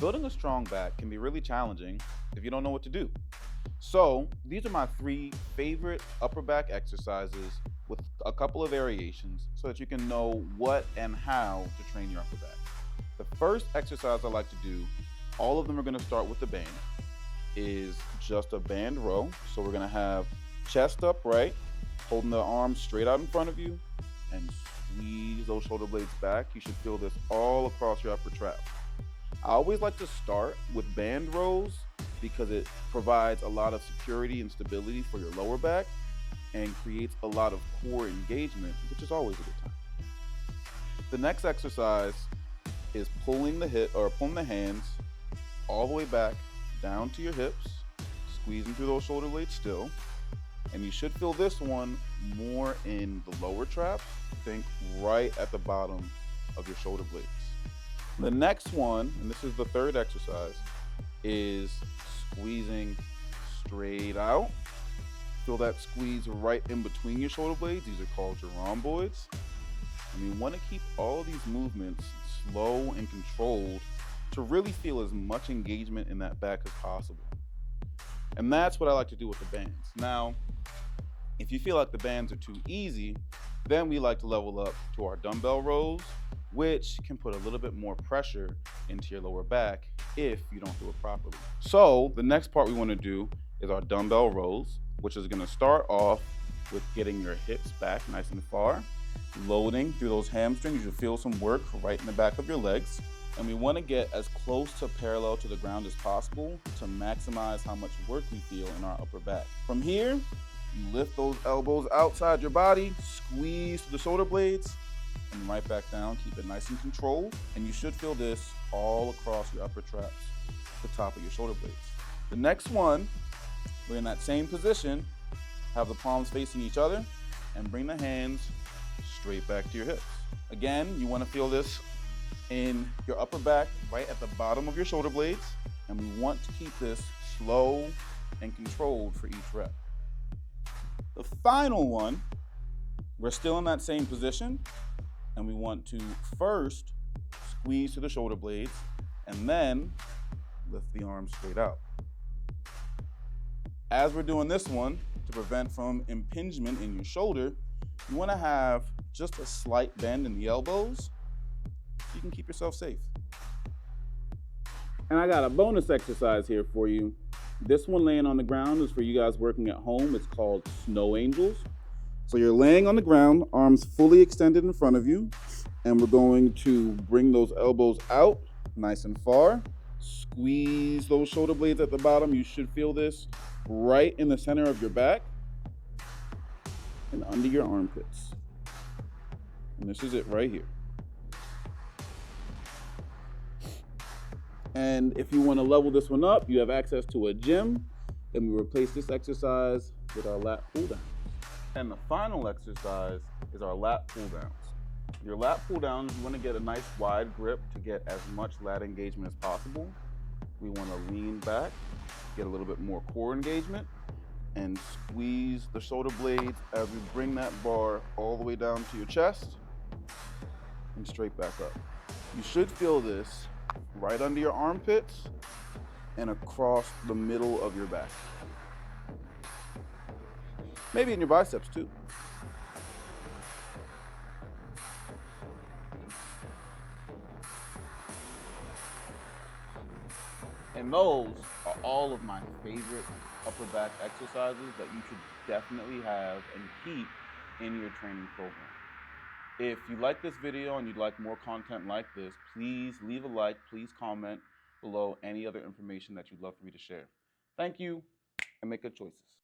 Building a strong back can be really challenging if you don't know what to do. So, these are my 3 favorite upper back exercises with a couple of variations so that you can know what and how to train your upper back. The first exercise I like to do, all of them are going to start with the band, is just a band row. So, we're going to have chest upright, holding the arms straight out in front of you, and squeeze those shoulder blades back. You should feel this all across your upper trap. I always like to start with band rows because it provides a lot of security and stability for your lower back and creates a lot of core engagement, which is always a good time. The next exercise is pulling the hands all the way back down to your hips, squeezing through those shoulder blades still. And you should feel this one more in the lower trap. Think right at the bottom of your shoulder blades. The next one, and this is the third exercise, is squeezing straight out. Feel that squeeze right in between your shoulder blades. These are called your rhomboids. And you want to keep all of these movements slow and controlled to really feel as much engagement in that back as possible. And that's what I like to do with the bands. Now, if you feel like the bands are too easy, then we like to level up to our dumbbell rows, which can put a little bit more pressure into your lower back if you don't do it properly. So the next part we want to do is our dumbbell rows, which is going to start off with getting your hips back nice and far, loading through those hamstrings. You'll feel some work right in the back of your legs. And we want to get as close to parallel to the ground as possible to maximize how much work we feel in our upper back. From here, you lift those elbows outside your body, squeeze the shoulder blades, and right back down. Keep it nice and controlled. And you should feel this all across your upper traps, the top of your shoulder blades. The next one, we're in that same position, have the palms facing each other, and bring the hands straight back to your hips. Again, you want to feel this in your upper back, right at the bottom of your shoulder blades. And we want to keep this slow and controlled for each rep. The final one, we're still in that same position, and we want to first squeeze to the shoulder blades and then lift the arms straight out. As we're doing this one, to prevent from impingement in your shoulder, you want to have just a slight bend in the elbows so you can keep yourself safe. And I got a bonus exercise here for you. This one laying on the ground is for you guys working at home. It's called Snow Angels. So you're laying on the ground, arms fully extended in front of you, and we're going to bring those elbows out nice and far. Squeeze those shoulder blades at the bottom. You should feel this right in the center of your back and under your armpits. And this is it right here. And if you want to level this one up, you have access to a gym. Then we replace this exercise with our lat pull downs. And the final exercise is our lat pull downs. Your lat pull downs, you want to get a nice wide grip to get as much lat engagement as possible. We want to lean back, get a little bit more core engagement, and squeeze the shoulder blades as we bring that bar all the way down to your chest and straight back up. You should feel this right under your armpits and across the middle of your back. Maybe in your biceps too. And those are all of my favorite upper back exercises that you should definitely have and keep in your training program. If you like this video and you'd like more content like this, please leave a like, please comment below any other information that you'd love for me to share. Thank you, and make good choices.